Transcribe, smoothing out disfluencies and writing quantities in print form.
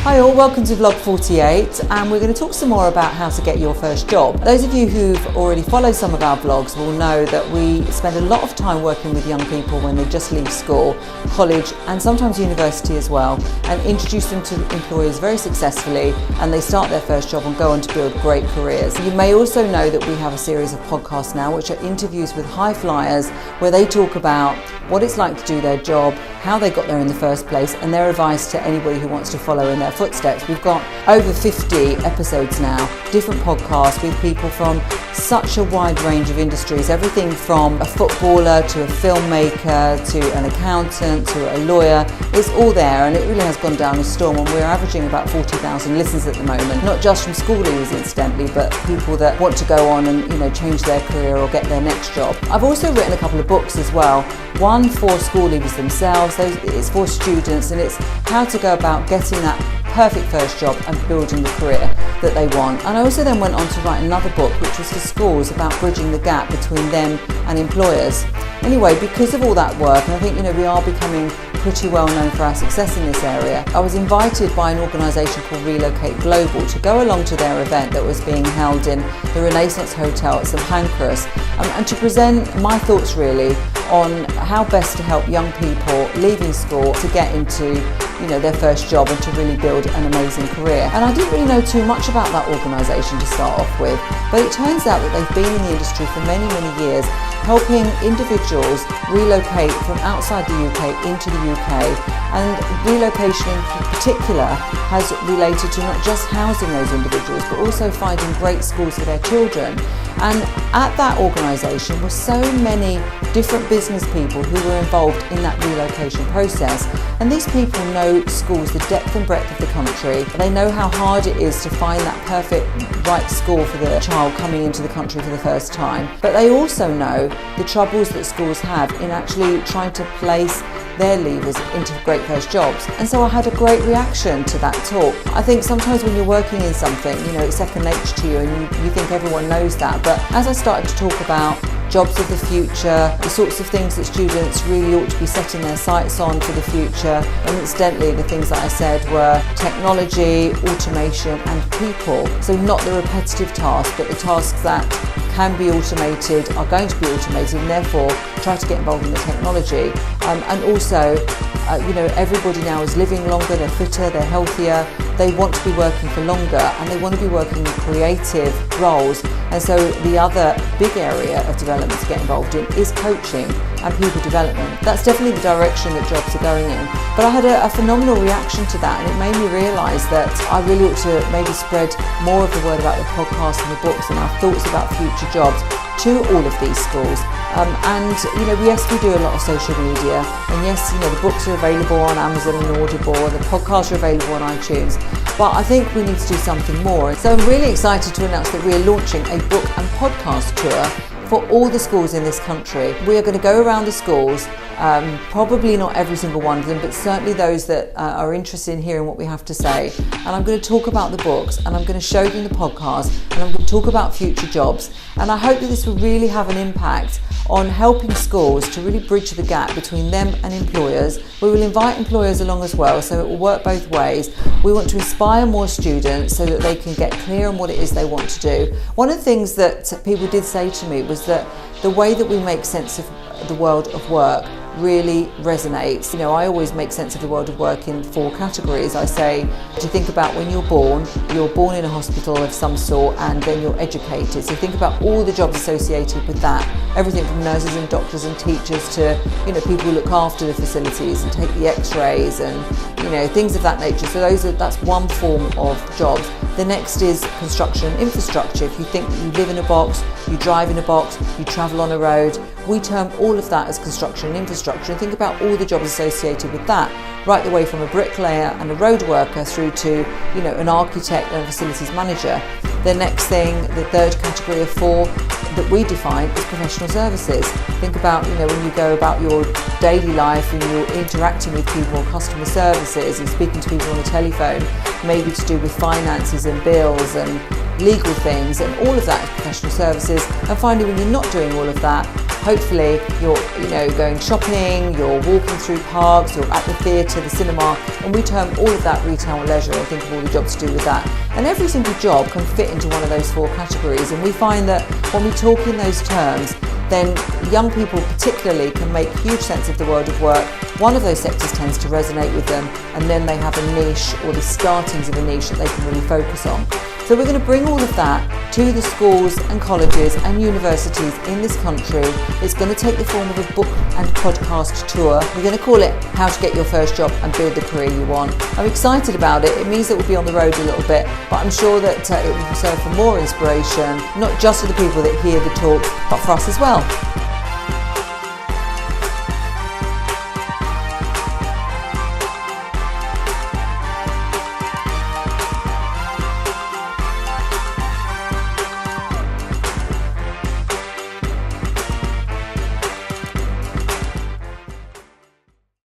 Hi all, welcome to Vlog 48, and we're going to talk some more about how to get your first job. Those of you who've already followed some of our vlogs will know that we spend a lot of time working with young people when they just leave school, college and sometimes university as well, and introduce them to employers very successfully, and they start their first job and go on to build great careers. You may also know that we have a series of podcasts now which are interviews with high flyers where they talk about what it's like to do their job, how they got there in the first place, and their advice to anybody who wants to follow in their footsteps. We've got over 50 episodes now, different podcasts with people from such a wide range of industries, everything from a footballer to a filmmaker to an accountant to a lawyer. It's all there, and it really has gone down a storm, and we're averaging about 40,000 listens at the moment, not just from school leavers incidentally, but people that want to go on and change their career or get their next job. I've also written a couple of books as well, one for school leavers themselves, it's for students, and it's how to go about getting that perfect first job and building the career that they want. And I also then went on to write another book which was for schools about bridging the gap between them and employers. Anyway, because of all that work, and I think we are becoming pretty well known for our success in this area, I was invited by an organisation called Relocate Global to go along to their event that was being held in the Renaissance Hotel at St Pancras, and to present my thoughts really on how best to help young people leaving school to get into their first job and to really build an amazing career. And I didn't really know too much about that organisation to start off with, but it turns out that they've been in the industry for many years, helping individuals relocate from outside the UK into the UK, and relocation in particular has related to not just housing those individuals but also finding great schools for their children. And at that organisation were so many different business people who were involved in that relocation process, and these people know schools the depth and breadth of the country. They know how hard it is to find that perfect right school for the child coming into the country for the first time, but they also know the troubles that schools have in actually trying to place their leavers into great first jobs. And so I had a great reaction to that talk. I think sometimes when you're working in something, it's second nature to you, and you think everyone knows that. But as I started to talk about jobs of the future, the sorts of things that students really ought to be setting their sights on for the future, and incidentally the things that I said were technology, automation and people. So not the repetitive tasks, but the tasks that can be automated, are going to be automated, and therefore try to get involved in the technology. And also, everybody now is living longer, they're fitter, they're healthier, they want to be working for longer, and they want to be working in creative roles. And so the other big area of development to get involved in is coaching and people development. That's definitely the direction that jobs are going in. But I had a phenomenal reaction to that, and it made me realise that I really ought to maybe spread more of the word about the podcast and the books and our thoughts about future jobs to all of these schools. Yes, we do a lot of social media, and yes, the books are available on Amazon and Audible, and the podcasts are available on iTunes, but I think we need to do something more. So I'm really excited to announce that we are launching a book and podcast tour for all the schools in this country. We are going to go around the schools, probably not every single one of them, but certainly those that are interested in hearing what we have to say. And I'm going to talk about the books, and I'm going to show them the podcast, and I'm going to talk about future jobs. And I hope that this will really have an impact on helping schools to really bridge the gap between them and employers. We will invite employers along as well, so it will work both ways. We want to inspire more students so that they can get clear on what it is they want to do. One of the things that people did say to me was that the way that we make sense of the world of work really resonates. I always make sense of the world of work in 4 categories. I say to think about when you're born in a hospital of some sort, and then you're educated. So think about all the jobs associated with that. Everything from nurses and doctors and teachers to people who look after the facilities and take the x-rays and things of that nature. So that's one form of jobs. The next is construction and infrastructure. If you think that you live in a box, you drive in a box, you travel on a road, we term all of that as construction and infrastructure, and think about all the jobs associated with that, right the way from a bricklayer and a road worker through to an architect and a facilities manager. The next thing, the third category of 4 that we define is professional services. Think about when you go about your daily life and you're interacting with people, customer services, and speaking to people on the telephone, maybe to do with finances and bills and legal things, and all of that is professional services. And finally, when you're not doing all of that, hopefully you're going shopping, you're walking through parks, you're at the theatre, the cinema, and we term all of that retail and leisure, and think of all the jobs to do with that. And every single job can fit into one of those 4 categories, and we find that when we talk in those terms, then young people particularly can make huge sense of the world of work. One of those sectors tends to resonate with them, and then they have a niche or the startings of a niche that they can really focus on. So we're going to bring all of that to the schools and colleges and universities in this country. It's going to take the form of a book and podcast tour. We're going to call it How to Get Your First Job and Build the Career You Want. I'm excited about it. It means that we'll be on the road a little bit, but I'm sure that it will serve for more inspiration, not just for the people that hear the talk, but for us as well.